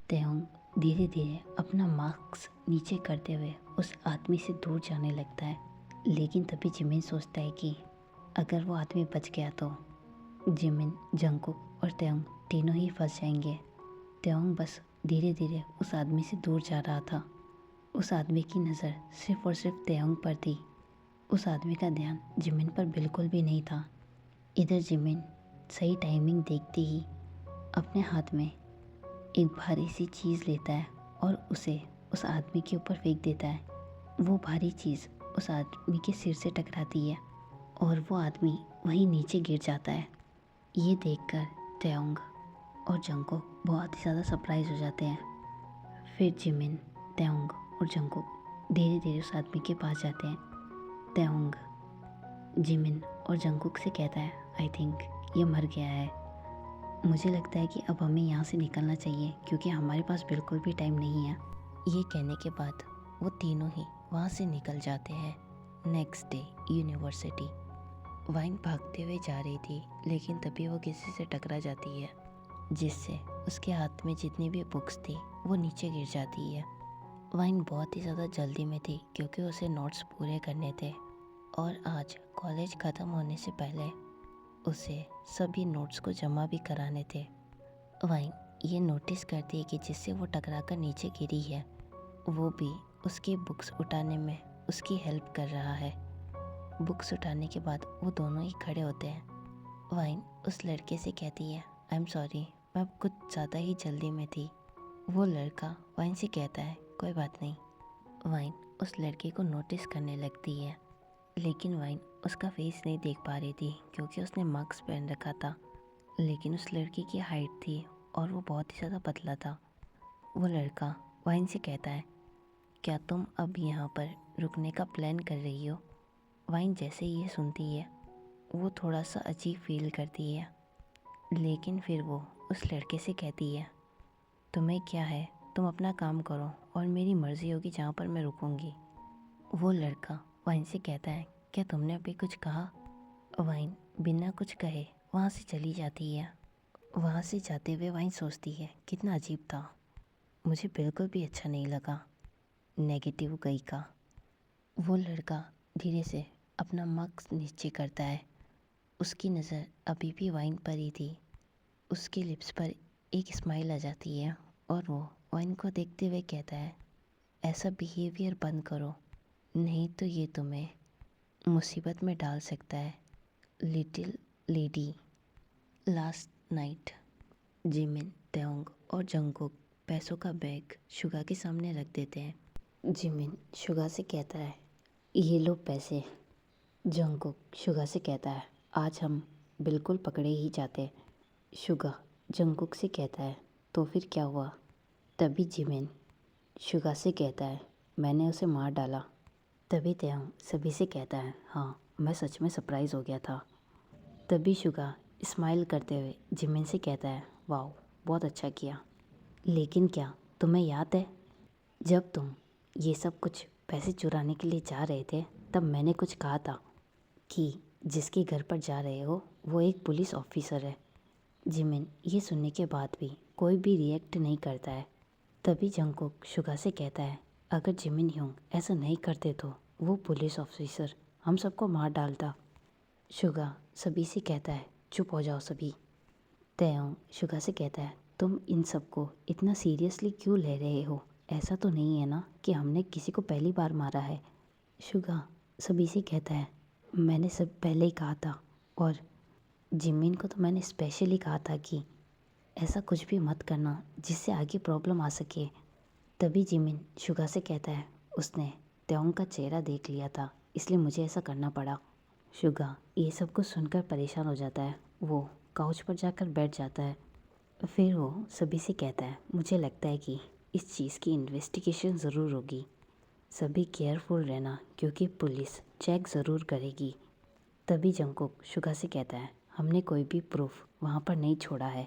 तेहोंग धीरे धीरे अपना मास्क नीचे करते हुए उस आदमी से दूर जाने लगता है। लेकिन तभी जिमिन सोचता है कि अगर वो आदमी बच गया तो जिमिन, जंगकुक और तेहोंग तीनों ही फंस जाएंगे। तेहोंग बस धीरे धीरे उस आदमी से दूर जा रहा था। उस आदमी की नज़र सिर्फ और सिर्फ तेहोंग पर थी। उस आदमी का ध्यान जिमिन पर बिल्कुल भी नहीं था। इधर जिमिन सही टाइमिंग देखते ही अपने हाथ में एक भारी सी चीज़ लेता है और उसे उस आदमी के ऊपर फेंक देता है। वो भारी चीज़ उस आदमी के सिर से टकराती है और वो आदमी वहीं नीचे गिर जाता है। ये देखकर तेहोंग और जंगकुक बहुत ही ज़्यादा सरप्राइज हो जाते हैं। फिर जिमिन, तेहोंग और जंगकुक धीरे धीरे उस आदमी के पास जाते हैं। तेहोंग जिमिन और जंगकुक से कहता है, आई थिंक ये मर गया है। मुझे लगता है कि अब हमें यहाँ से निकलना चाहिए क्योंकि हमारे पास बिल्कुल भी टाइम नहीं है। ये कहने के बाद वो तीनों ही वहाँ से निकल जाते हैं। Next day university. वाइन भागते हुए जा रही थी लेकिन तभी वो किसी से टकरा जाती है जिससे उसके हाथ में जितनी भी बुक्स थी वो नीचे गिर जाती है। वाइन बहुत ही ज़्यादा जल्दी में थी क्योंकि उसे नोट्स पूरे करने थे और आज कॉलेज ख़त्म होने से पहले उसे सभी नोट्स को जमा भी कराने थे। वाइन ये नोटिस करती है कि जिससे वो टकरा कर नीचे गिरी है वो भी उसकी बुक्स उठाने में उसकी हेल्प कर रहा है। बुक्स उठाने के बाद वो दोनों ही खड़े होते हैं। वाइन उस लड़के से कहती है, आई एम सॉरी, मैं कुछ ज़्यादा ही जल्दी में थी। वो लड़का वाइन से कहता है, कोई बात नहीं। वाइन उस लड़के को नोटिस करने लगती है लेकिन वाइन उसका फेस नहीं देख पा रही थी क्योंकि उसने मास्क पहन रखा था। लेकिन उस लड़के की हाइट थी और वो बहुत ही ज़्यादा पतला था। वो लड़का वाइन से कहता है, क्या तुम अब यहाँ पर रुकने का प्लान कर रही हो? वाइन जैसे ही ये सुनती है वो थोड़ा सा अजीब फील करती है लेकिन फिर वो उस लड़के से कहती है, तुम्हें क्या है, तुम अपना काम करो और मेरी मर्ज़ी होगी जहाँ पर मैं रुकूंगी। वो लड़का वाइन से कहता है, क्या तुमने अभी कुछ कहा? वाइन बिना कुछ कहे वहाँ से चली जाती है। वहाँ से जाते हुए वाइन सोचती है, कितना अजीब था, मुझे बिल्कुल भी अच्छा नहीं लगा। नेगेटिव गई का। वो लड़का धीरे से अपना मास्क नीचे करता है। उसकी नज़र अभी भी वाइन पर ही थी। उसके लिप्स पर एक स्माइल आ जाती है और वो वाइन को देखते हुए कहता है, ऐसा बिहेवियर बंद करो, नहीं तो ये तुम्हें मुसीबत में डाल सकता है। Little lady. Last night. Jimin, Taehyung और जंगकुक पैसों का बैग शुगा के सामने रख देते हैं। जिमिन शुगा से कहता है, ये लो पैसे। जंगकुक शुगा से कहता है, आज हम बिल्कुल पकड़े ही जाते। शुगा जंगकुक से कहता है, तो फिर क्या हुआ? तभी जिमिन शुगा से कहता है, मैंने उसे मार डाला। तभी तेहोंग सभी से कहता है, हाँ मैं सच में सरप्राइज़ हो गया था। तभी शुगा स्माइल करते हुए जिमिन से कहता है, वाह बहुत अच्छा किया। लेकिन क्या तुम्हें याद है जब तुम ये सब कुछ पैसे चुराने के लिए जा रहे थे तब मैंने कुछ कहा था कि जिसके घर पर जा रहे हो वो एक पुलिस ऑफिसर है। जिमिन ये सुनने के बाद भी कोई भी रिएक्ट नहीं करता है। तभी जंगकुक शुगा से कहता है, अगर जिमिन ह्योंग ऐसा नहीं करते तो वो पुलिस ऑफिसर हम सबको मार डालता। शुगा सभी से कहता है, चुप हो जाओ सभी। तेहोंग शुगा से कहता है, तुम इन सबको इतना सीरियसली क्यों ले रहे हो? ऐसा तो नहीं है ना कि हमने किसी को पहली बार मारा है। शुगा सभी से कहता है, मैंने सब पहले ही कहा था और जिमिन को तो मैंने स्पेशली कहा था कि ऐसा कुछ भी मत करना जिससे आगे प्रॉब्लम आ सके। तभी जिमिन शुगा से कहता है, उसने तेहोंग का चेहरा देख लिया था इसलिए मुझे ऐसा करना पड़ा। शुगा ये सब कुछ सुनकर परेशान हो जाता है। वो काउच पर जाकर बैठ जाता है। फिर वो सभी से कहता है, मुझे लगता है कि इस चीज़ की इन्वेस्टिगेशन ज़रूर होगी। सभी केयरफुल रहना क्योंकि पुलिस चेक ज़रूर करेगी। तभी जंगकुक शुगा से कहता है, हमने कोई भी प्रूफ वहाँ पर नहीं छोड़ा है।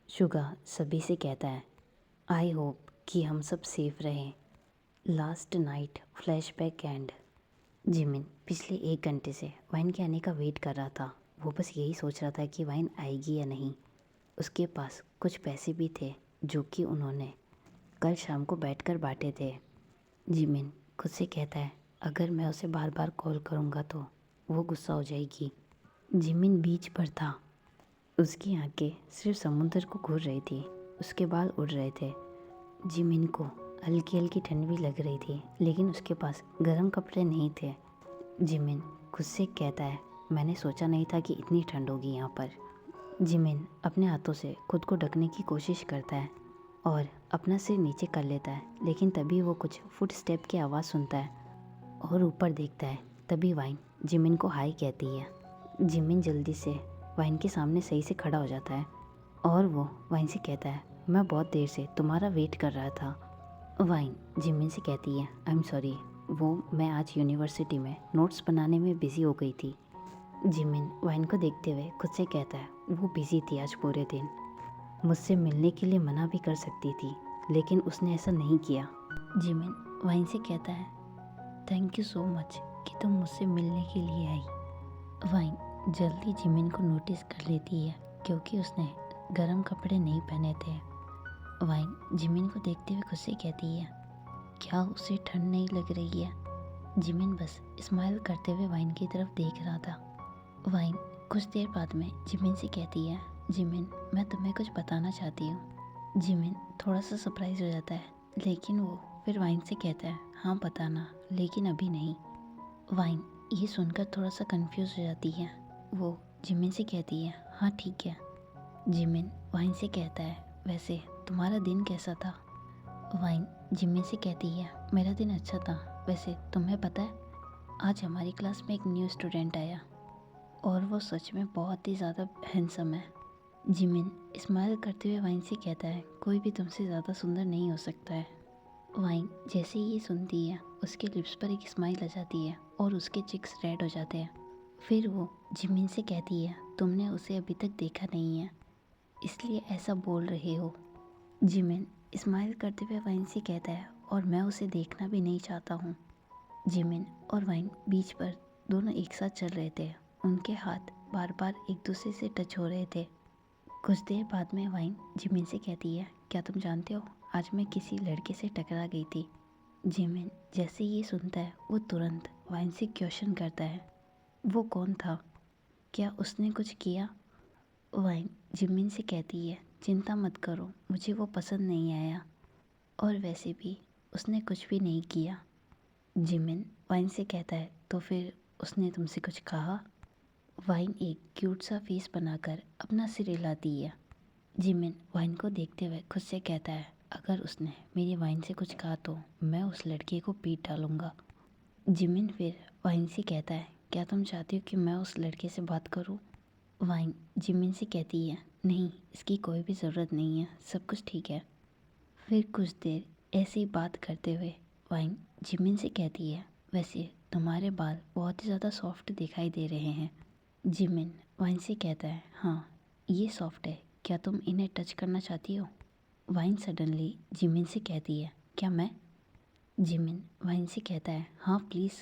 शुगा सभी से कहता है, आई होप कि हम सब सेफ रहें। Last night flashback and. Jimin पिछले 1 घंटे से वाइन के आने का वेट कर रहा था। वो बस यही सोच रहा था कि वाइन आएगी या नहीं। उसके पास कुछ पैसे भी थे जो कि उन्होंने कल शाम को बैठकर बांटे थे। जिमिन खुद से कहता है अगर मैं उसे बार बार कॉल करूँगा तो वो गुस्सा हो जाएगी। जिमिन बीच पर था। उसकी आंखें सिर्फ समुद्र को घूर रही थी। उसके बाल उड़ रहे थे। जिमिन को हल्की हल्की ठंड भी लग रही थी, लेकिन उसके पास गर्म कपड़े नहीं थे। जिमिन खुद से कहता है मैंने सोचा नहीं था कि इतनी ठंड होगी यहाँ पर। जिमिन अपने हाथों से खुद को ढकने की कोशिश करता है और अपना सिर नीचे कर लेता है, लेकिन तभी वो कुछ फुट स्टेप की आवाज़ सुनता है और ऊपर देखता है। तभी वाइन जिमिन को हाय कहती है। जिमिन जल्दी से वाइन के सामने सही से खड़ा हो जाता है और वो वाइन से कहता है मैं बहुत देर से तुम्हारा वेट कर रहा था। वाइन जिमिन से कहती है आई एम सॉरी, वो मैं आज यूनिवर्सिटी में नोट्स बनाने में बिज़ी हो गई थी। जिमिन वाइन को देखते हुए खुद से कहता है वो बिज़ी थी आज पूरे दिन। मुझसे मिलने के लिए मना भी कर सकती थी, लेकिन उसने ऐसा नहीं किया। जिमिन वाइन से कहता है थैंक यू सो मच कि तुम मुझसे मिलने के लिए आई। वाइन जल्दी जिमिन को नोटिस कर लेती है क्योंकि उसने गर्म कपड़े नहीं पहने थे। वाइन जिमिन को देखते हुए खुद से कहती है क्या उसे ठंड नहीं लग रही है। जिमिन बस स्माइल करते हुए वाइन की तरफ देख रहा था। वाइन कुछ देर बाद में जिमिन से कहती है जिमिन मैं तुम्हें कुछ बताना चाहती हूँ। जिमिन थोड़ा सा सरप्राइज हो जाता है, लेकिन वो फिर वाइन से कहता है हाँ बताना, लेकिन अभी नहीं। वाइन ये सुनकर थोड़ा सा कंफ्यूज हो जाती है। वो जिमिन से कहती है हाँ ठीक है। जिमिन वाइन से कहता है वैसे तुम्हारा दिन कैसा था। वाइन जिमिन से कहती है मेरा दिन अच्छा था। वैसे तुम्हें पता है आज हमारी क्लास में एक न्यू स्टूडेंट आया और वो सच में बहुत ही ज़्यादा हैंडसम है। जिमिन स्माइल करते हुए वाइन से कहता है कोई भी तुमसे ज़्यादा सुंदर नहीं हो सकता है। वाइन जैसे ही ये सुनती है उसके लिप्स पर एक स्माइल आ जाती है और उसके चिक्स रेड हो जाते हैं। फिर वो जिमिन से कहती है तुमने उसे अभी तक देखा नहीं है, इसलिए ऐसा बोल रहे हो। जिमिन स्माइल करते हुए वाइन से कहता है और मैं उसे देखना भी नहीं चाहता हूँ। जिमिन और वाइन बीच पर दोनों एक साथ चल रहे थे। उनके हाथ बार बार एक दूसरे से टच हो रहे थे। कुछ देर बाद में वाइन जिमिन से कहती है क्या तुम जानते हो आज मैं किसी लड़के से टकरा गई थी। जिमिन जैसे ये सुनता है वो तुरंत वाइन से क्वेश्चन करता है वो कौन था, क्या उसने कुछ किया। वाइन जिमिन से कहती है चिंता मत करो, मुझे वो पसंद नहीं आया और वैसे भी उसने कुछ भी नहीं किया। जिमिन वाइन से कहता है तो फिर उसने तुमसे कुछ कहा। वाइन एक क्यूट सा फेस बनाकर अपना सिर हिलाती है। जिमिन वाइन को देखते हुए खुद से कहता है अगर उसने मेरी वाइन से कुछ कहा तो मैं उस लड़के को पीट डालूंगा। जिमिन फिर वाइन से कहता है क्या तुम चाहती हो कि मैं उस लड़के से बात करूं। वाइन जिमिन से कहती है नहीं, इसकी कोई भी ज़रूरत नहीं है, सब कुछ ठीक है। फिर कुछ देर ऐसे ही बात करते हुए वाइन जिमिन से कहती है वैसे तुम्हारे बाल बहुत ही ज़्यादा सॉफ्ट दिखाई दे रहे हैं। जिमिन वाइन से कहता है हाँ ये सॉफ्ट है, क्या तुम इन्हें टच करना चाहती हो। वाइन सडनली जिमिन से कहती है क्या मैं। जिमिन वाइन से कहता है हाँ प्लीज़।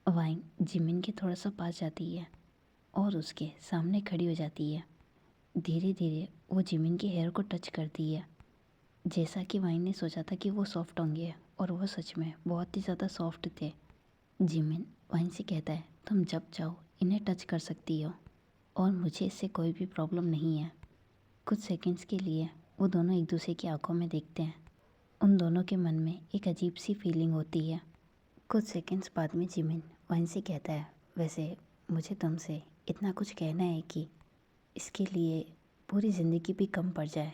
वाइन जिमिन के थोड़ा सा पास जाती है और उसके सामने खड़ी हो जाती है। धीरे धीरे वो जिमिन के हेयर को टच करती है। जैसा कि वाइन ने सोचा था कि वो सॉफ्ट होंगे और वो सच में बहुत ही ज़्यादा सॉफ्ट थे। जिमिन वाइन से कहता है तुम जब चाहो इन्हें टच कर सकती हो और मुझे इससे कोई भी प्रॉब्लम नहीं है। कुछ सेकंड्स के लिए वो दोनों एक दूसरे की आंखों में देखते हैं। उन दोनों के मन में एक अजीब सी फीलिंग होती है। कुछ सेकंड्स बाद में जिमिन वाइन से कहता है वैसे मुझे तुमसे इतना कुछ कहना है कि इसके लिए पूरी ज़िंदगी भी कम पड़ जाए।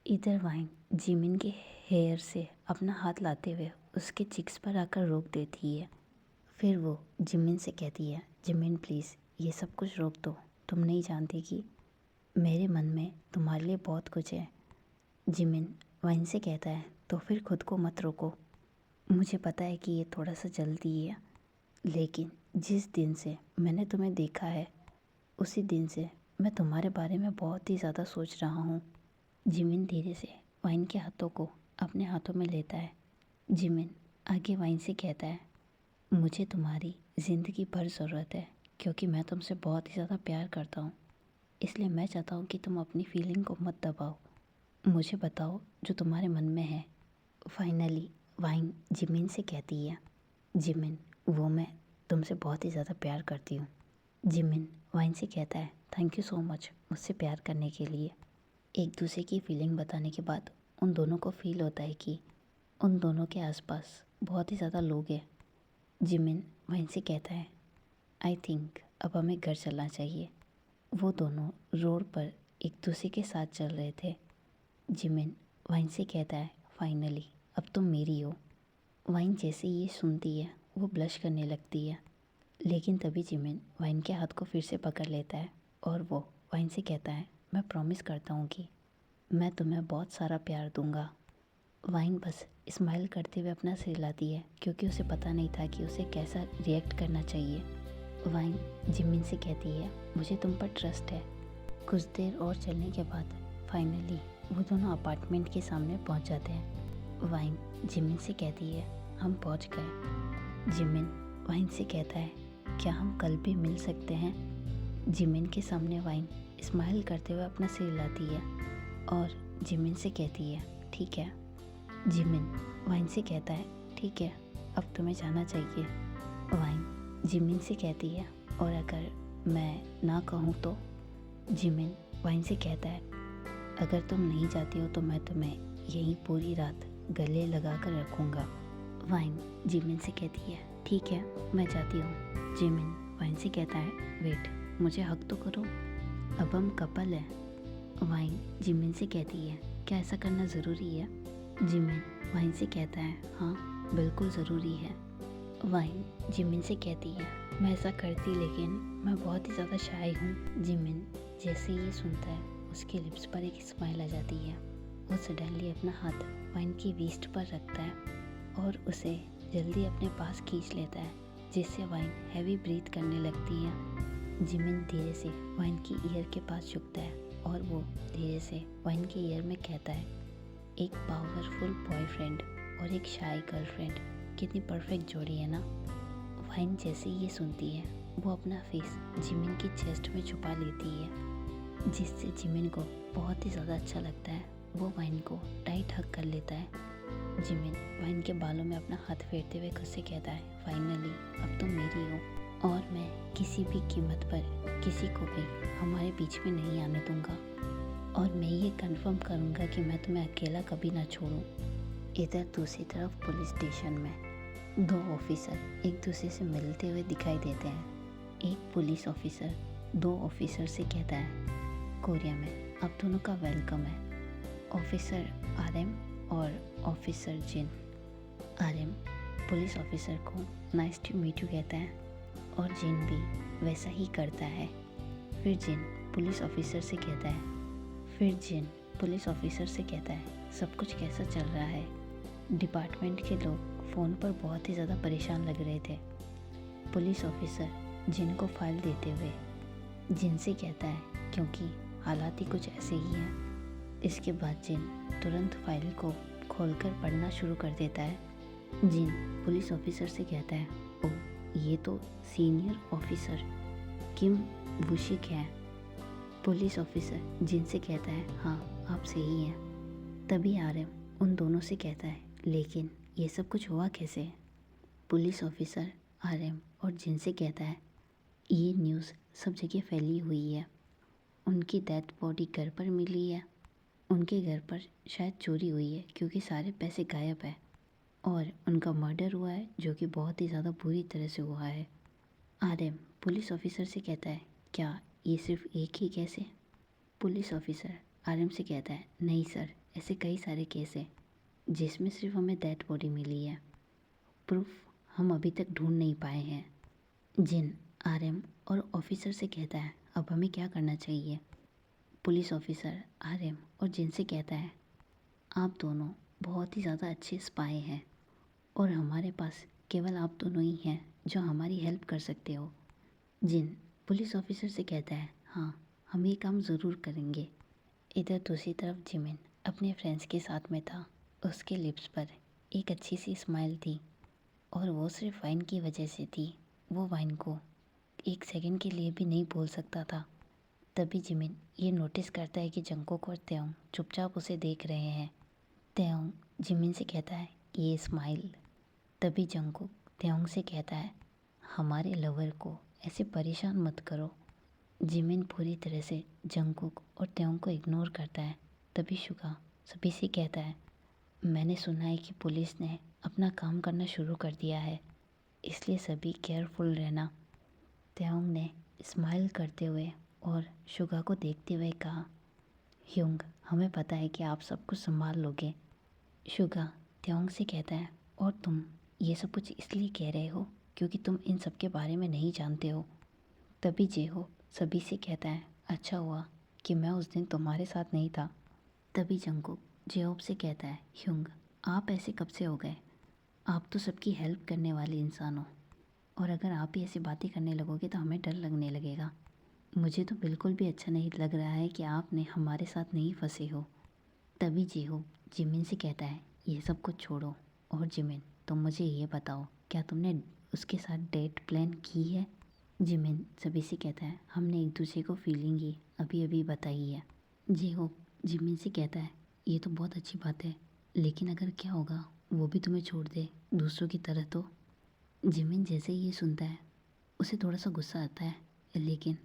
इधर वाइन जिमिन के हेयर से अपना हाथ लाते हुए उसके चिक्स पर आकर रोक देती है। फिर वो जिमिन से कहती है जिमिन प्लीज़ ये सब कुछ रोक दो, तुम नहीं जानती कि मेरे मन में तुम्हारे लिए बहुत कुछ है। जिमिन वाइन से कहता है तो फिर खुद को मत रोको, मुझे पता है कि ये थोड़ा सा जल्दी है, लेकिन जिस दिन से मैंने तुम्हें देखा है उसी दिन से मैं तुम्हारे बारे में बहुत ही ज़्यादा सोच रहा हूँ। जिमिन धीरे से वाइन के हाथों को अपने हाथों में लेता है। जिमिन आगे वाइन से कहता है मुझे तुम्हारी ज़िंदगी भर ज़रूरत है क्योंकि मैं तुमसे बहुत ही ज़्यादा प्यार करता हूँ, इसलिए मैं चाहता हूँ कि तुम अपनी फीलिंग को मत दबाओ, मुझे बताओ जो तुम्हारे मन में है। फाइनली वाइन जिमिन से कहती है, जिमिन वो मैं तुमसे बहुत ही ज़्यादा प्यार करती हूँ। जिमिन वाइन से कहता है, थैंक यू सो मच मुझसे प्यार करने के लिए। एक दूसरे की फीलिंग बताने के बाद उन दोनों को फील होता है कि उन दोनों के आसपास बहुत ही ज़्यादा लोग हैं। जिमिन वाइन से कहता है, आई थिंक अब हमें घर चलना चाहिए। वो दोनों रोड पर एक दूसरे के साथ चल रहे थे। जिमिन वाइन से कहता है, फाइनली अब तुम मेरी हो। वाइन जैसे ये सुनती है वो ब्लश करने लगती है, लेकिन तभी जिमिन वाइन के हाथ को फिर से पकड़ लेता है और वो वाइन से कहता है, मैं प्रॉमिस करता हूँ कि मैं तुम्हें बहुत सारा प्यार दूंगा। वाइन बस स्माइल करते हुए अपना सिर हिलाती है क्योंकि उसे पता नहीं था कि उसे कैसा रिएक्ट करना चाहिए। वाइन जिमिन से कहती है, मुझे तुम पर ट्रस्ट है। कुछ देर और चलने के बाद फाइनली वो दोनों अपार्टमेंट के सामने पहुंच जाते हैं। वाइन जिमिन से कहती है, हम पहुंच गए। जिमिन वाइन से कहता है, क्या हम कल भी मिल सकते हैं? जिमिन के सामने वाइन स्माइल करते हुए अपना सिर हिलाती है और जिमिन से कहती है, ठीक है। जिमिन वाइन से कहता है, ठीक है अब तुम्हें जाना चाहिए। वाइन जिमिन से कहती है, और अगर मैं ना कहूँ तो? जिमिन वाइन से कहता है, अगर तुम नहीं जाती हो तो मैं तुम्हें यहीं पूरी रात गले लगा कर रखूँगा। वाइन जिमिन से कहती है, ठीक है मैं जाती हूँ। जिमिन वाइन से कहता है, वेट मुझे हक तो करो, अब हम कपल हैं। वाइन जिमिन से कहती है, क्या ऐसा करना ज़रूरी है? जिमिन वाइन से कहता है, हाँ बिल्कुल ज़रूरी है। वाइन जिमिन से कहती है, मैं ऐसा करती लेकिन मैं बहुत ही ज़्यादा शाय हूँ। जिमिन जैसे ये सुनता है उसके लिप्स पर एक स्माइल आ जाती है। वो सडनली अपना हाथ वाइन की वेस्ट पर रखता है और उसे जल्दी अपने पास खींच लेता है, जिससे वाइन हैवी ब्रीथ करने लगती है। जिमिन धीरे से वाइन की ईयर के पास झुकता है और वो धीरे से वाइन के ईयर में कहता है, एक पावरफुल बॉयफ्रेंड और एक शाय गर्लफ्रेंड, कितनी परफेक्ट जोड़ी है ना। वाइन जैसे ये सुनती है वो अपना फेस जिमिन की चेस्ट में छुपा लेती है, जिससे जिमिन को बहुत ही ज़्यादा अच्छा लगता है। वो वाइन को टाइट हग कर लेता है। जिमिन वाइन के बालों में अपना हाथ फेरते हुए खुद से कहता है, फाइनली अब तुम मेरी हो और मैं किसी भी कीमत पर किसी को भी हमारे बीच में नहीं आने दूंगा, और मैं ये कंफर्म करूंगा कि मैं तुम्हें अकेला कभी ना छोड़ूं। इधर दूसरी तरफ पुलिस स्टेशन में दो ऑफिसर एक दूसरे से मिलते हुए दिखाई देते हैं। एक पुलिस ऑफिसर दो ऑफिसर से कहता है, कोरिया में आप दोनों का वेलकम है। ऑफिसर आरएम और ऑफिसर जिन। आरएम पुलिस ऑफिसर को नाइस टू मीट यू कहता है और जिन भी वैसा ही करता है। फिर जिन पुलिस ऑफिसर से कहता है सब कुछ कैसा चल रहा है? डिपार्टमेंट के लोग फ़ोन पर बहुत ही ज़्यादा परेशान लग रहे थे। पुलिस ऑफिसर जिन को फाइल देते हुए जिन से कहता है, क्योंकि हालात ही कुछ ऐसे ही हैं। इसके बाद जिन तुरंत फाइल को खोलकर पढ़ना शुरू कर देता है। जिन पुलिस ऑफिसर से कहता है, ओह ये तो सीनियर ऑफिसर किम वुशिक है। पुलिस ऑफिसर जिन से कहता है, हाँ आप सही हैं। तभी आरएम उन दोनों से कहता है, लेकिन ये सब कुछ हुआ कैसे? पुलिस ऑफिसर आरएम और जिन से कहता है, ये न्यूज़ सब जगह फैली हुई है। उनकी डेथ बॉडी घर पर मिली है। उनके घर पर शायद चोरी हुई है क्योंकि सारे पैसे गायब है, और उनका मर्डर हुआ है जो कि बहुत ही ज़्यादा बुरी तरह से हुआ है। आरएम पुलिस ऑफिसर से कहता है, क्या ये सिर्फ एक ही केस है? पुलिस ऑफिसर आरएम से कहता है, नहीं सर, ऐसे कई सारे केस हैं जिसमें सिर्फ हमें डेड बॉडी मिली है। प्रूफ हम अभी तक ढूंढ नहीं पाए हैं। जिन आरएम और ऑफिसर से कहता है, अब हमें क्या करना चाहिए? पुलिस ऑफिसर आरएम और जिन से कहता है, आप दोनों बहुत ही ज़्यादा अच्छे स्पाई हैं और हमारे पास केवल आप दोनों ही हैं जो हमारी हेल्प कर सकते हो। जिन पुलिस ऑफिसर से कहता है, हाँ हम ये काम ज़रूर करेंगे। इधर दूसरी तरफ जिमिन अपने फ्रेंड्स के साथ में था। उसके लिप्स पर एक अच्छी सी स्माइल थी और वो सिर्फ वाइन की वजह से थी। वो वाइन को एक सेकंड के लिए भी नहीं भूल सकता था। तभी जिमिन ये नोटिस करता है कि जंको और त्योंग चुपचाप उसे देख रहे हैं। तेयोंग जिमिन से कहता है ये स्माइल। तभी जंगकुक तेयोंग से कहता है हमारे लवर को ऐसे परेशान मत करो। जिमिन पूरी तरह से जंगकुक और तेयोंग को इग्नोर करता है। तभी शुगा सभी से कहता है मैंने सुना है कि पुलिस ने अपना काम करना शुरू कर दिया है, इसलिए सभी केयरफुल रहना। तेयोंग ने स्माइल करते हुए और शुगा को देखते हुए कहा ह्योंग हमें पता है कि आप सब कुछ संभाल लोगे। शुगा तेयोंग से कहता है और तुम ये सब कुछ इसलिए कह रहे हो क्योंकि तुम इन सब के बारे में नहीं जानते हो। तभी जेहो सभी से कहता है अच्छा हुआ कि मैं उस दिन तुम्हारे साथ नहीं था। तभी जंगकुक जेहोब से कहता है ह्योंग आप ऐसे कब से हो गए? आप तो सबकी हेल्प करने वाले इंसान हो, और अगर आप ही ऐसी बातें करने लगोगे तो हमें डर लगने लगेगा। मुझे तो बिल्कुल भी अच्छा नहीं लग रहा है कि आपने हमारे साथ नहीं फंसे हो। तभी जेहोब जिमिन से कहता है ये सब कुछ छोड़ो, और जिमिन तुम मुझे ये बताओ क्या तुमने उसके साथ डेट प्लान की है? जिमिन सभी से कहता है हमने एक दूसरे को फीलिंग ही अभी अभी बताई है। जेहोब जिमिन से कहता है ये तो बहुत अच्छी बात है, लेकिन अगर क्या होगा वो भी तुम्हें छोड़ दे दूसरों की तरह तो? जिमिन जैसे ही ये सुनता है उसे थोड़ा सा गुस्सा आता है, लेकिन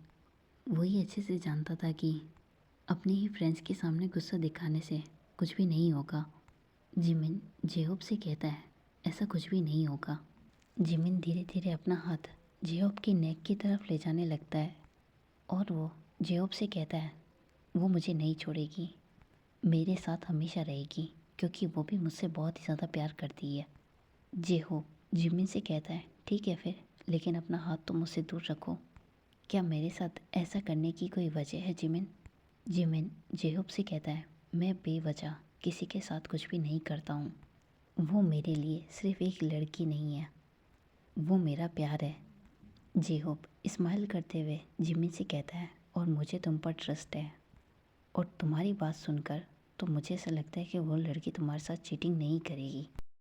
वही अच्छे से जानता था कि अपने ही फ्रेंड्स के सामने गुस्सा दिखाने से कुछ भी नहीं होगा। जिमिन जेहोब से कहता है ऐसा कुछ भी नहीं होगा। जिमिन धीरे धीरे अपना हाथ जेहोब की नेक की तरफ ले जाने लगता है और वो जेहोब से कहता है वो मुझे नहीं छोड़ेगी, मेरे साथ हमेशा रहेगी क्योंकि वो भी मुझसे बहुत ही ज़्यादा प्यार करती है। जेहोब जिमिन से कहता है ठीक है फिर, लेकिन अपना हाथ तो मुझसे दूर रखो। क्या मेरे साथ ऐसा करने की कोई वजह है जिमिन? जिमिन जेहोब से कहता है मैं बेवजह किसी के साथ कुछ भी नहीं करता हूँ। वो मेरे लिए सिर्फ एक लड़की नहीं है, वो मेरा प्यार है। जेहोब स्माइल करते हुए जिमिन से कहता है और मुझे तुम पर ट्रस्ट है, और तुम्हारी बात सुनकर तो मुझे ऐसा लगता है कि वो लड़की तुम्हारे साथ चीटिंग नहीं करेगी।